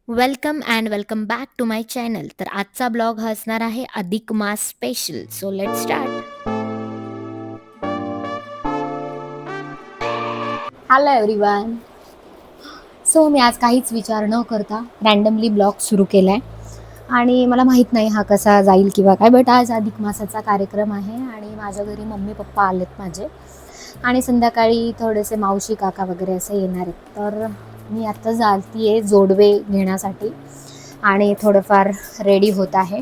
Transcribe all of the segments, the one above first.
Welcome and welcome back to my channel. तर आजचा blog हा असणार आहे अधिक मास special. So let start. Hello everyone. So मी आज काहीच विचार न करता रँडमली ब्लॉग सुरू केला आहे आणि मला माहीत नाही हा कसा जाईल किंवा काय, बट आज अधिक मासाचा कार्यक्रम आहे आणि माझ्या घरी मम्मी पप्पा आलेत माझे आणि संध्याकाळी थोडेसे मावशी काका वगैरे असे येणार आहेत. तर मी आत्ता जाती आहे जोडवे घेण्यासाठी आणि थोडंफार रेडी होत आहे.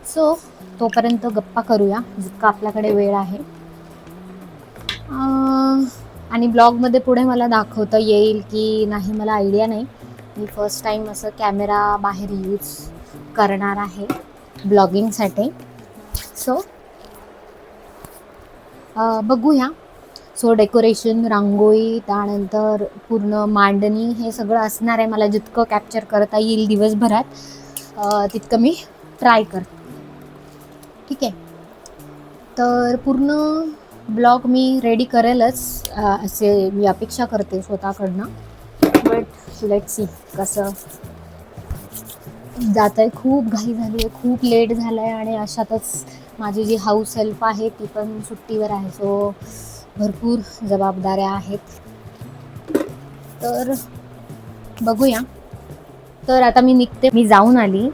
सो तोपर्यंत गप्पा करूया जितका आपल्याकडे वेळ आहे. आणि ब्लॉगमध्ये पुढे मला दाखवता येईल की नाही मला आयडिया नाही. मी फर्स्ट टाईम असं कॅमेरा बाहेर यूज करणार आहे ब्लॉगिंगसाठी. सो बघूया. सो डेकोरेशन, रांगोळी, त्यानंतर पूर्ण मांडणी हे सगळं असणार आहे. मला जितकं कॅप्चर करता येईल दिवसभरात तितकं मी ट्राय करते. ठीक आहे. तर पूर्ण ब्लॉग मी रेडी करेलच असे मी अपेक्षा करते स्वतःकडनं. बट लेट्स सी कसं जात आहे. खूप घाई झाली आहे, खूप लेट झालं आहे आणि अशातच माझी जी हाऊस हेल्प आहे ती पण सुट्टीवर आहे. सो भरपूर जबाबदाऱ्या आहेत. तर बघूया. तर आता मी निघते. मी जाऊन आली.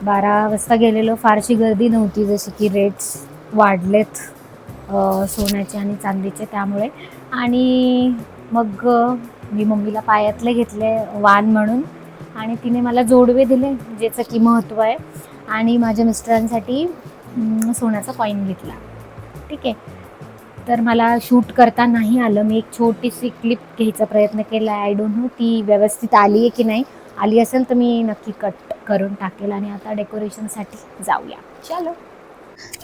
12 वाजता गेलेलो. फारशी गर्दी नव्हती, जशी की रेट्स वाढलेत सोन्याचे आणि चांदीचे त्यामुळे. आणि मग मी मम्मीला पायातले घेतले वाण म्हणून आणि तिने मला जोडवे दिले ज्याचं की महत्त्व आहे. आणि माझ्या मिस्टरांसाठी सोन्याचा कॉईन घेतला. ठीक आहे. तर मला शूट करता नाही आलं. मी एक छोटीशी क्लिप घ्यायचा प्रयत्न केला. आय डोंट नो ती व्यवस्थित आली आहे की नाही. आली असेल तर मी नक्की कट करून टाकेल. आणि आता डेकोरेशनसाठी जाऊया. चलो.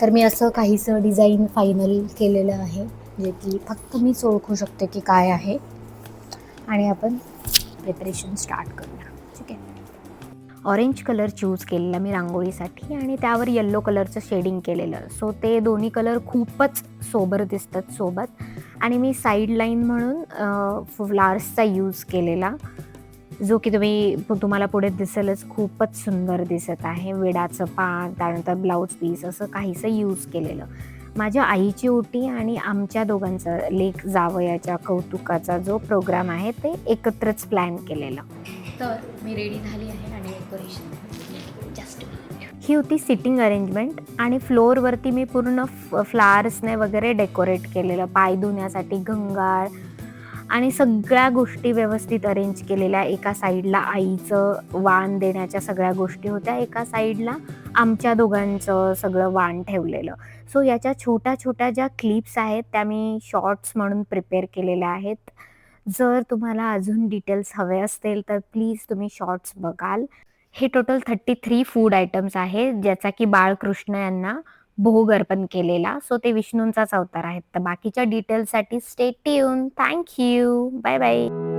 तर मी असं काहीसं डिझाईन फायनल केलेलं आहे जे की फक्त मीच ओळखू शकते की काय आहे. आणि आपण प्रिपरेशन स्टार्ट करूया. ठीक आहे. ऑरेंज कलर चूज केलेला मी रांगोळीसाठी आणि त्यावर येल्लो कलरचं शेडिंग केलेलं. सो ते दोन्ही कलर खूपच सोबर दिसतात सोबत. आणि मी साईड लाईन म्हणून फ्लावर्सचा यूज केलेला, जो की तुम्हाला पुढे दिसेलच. खूपच सुंदर दिसत आहे. विडाचं पान, त्यानंतर ब्लाऊज पीस असं काहीसं यूज केलेलं. माझ्या आईची ओटी आणि आमच्या दोघांचा लेक जावयाच्या कौतुकाचा जो प्रोग्राम आहे ते एकत्रच प्लॅन केलेला. तर मी रेडी झाली आहे आणि डेकोरेशन जस्ट ही होती सिटिंग अरेंजमेंट. आणि फ्लोअरवरती मी पूर्ण फ्लावर्सने वगैरे डेकोरेट केलेलं. पाय धुण्यासाठी घंगाळ आणि सगळ्या गोष्टी व्यवस्थित अरेंज केलेल्या. एका साईडला आईचं वाण देण्याच्या सगळ्या गोष्टी होत्या, एका साईडला आमच्या दोघांचं सगळं वाण ठेवलेलं. सो याच्या छोट्या छोट्या ज्या क्लिप्स आहेत त्या मी शॉर्ट्स म्हणून प्रिपेअर केलेल्या आहेत. जर तुम्हाला अजून डिटेल्स हवे असतील तर प्लीज तुम्ही शॉर्ट्स बघाल. हे टोटल 33 फूड आयटम्स आहेत, ज्याचा की बाळकृष्ण यांना भोग अर्पण केलेला. सो ते विष्णूंचाच अवतार आहेत. तर बाकीच्या डिटेल्ससाठी stay tune. Thank you. Bye bye.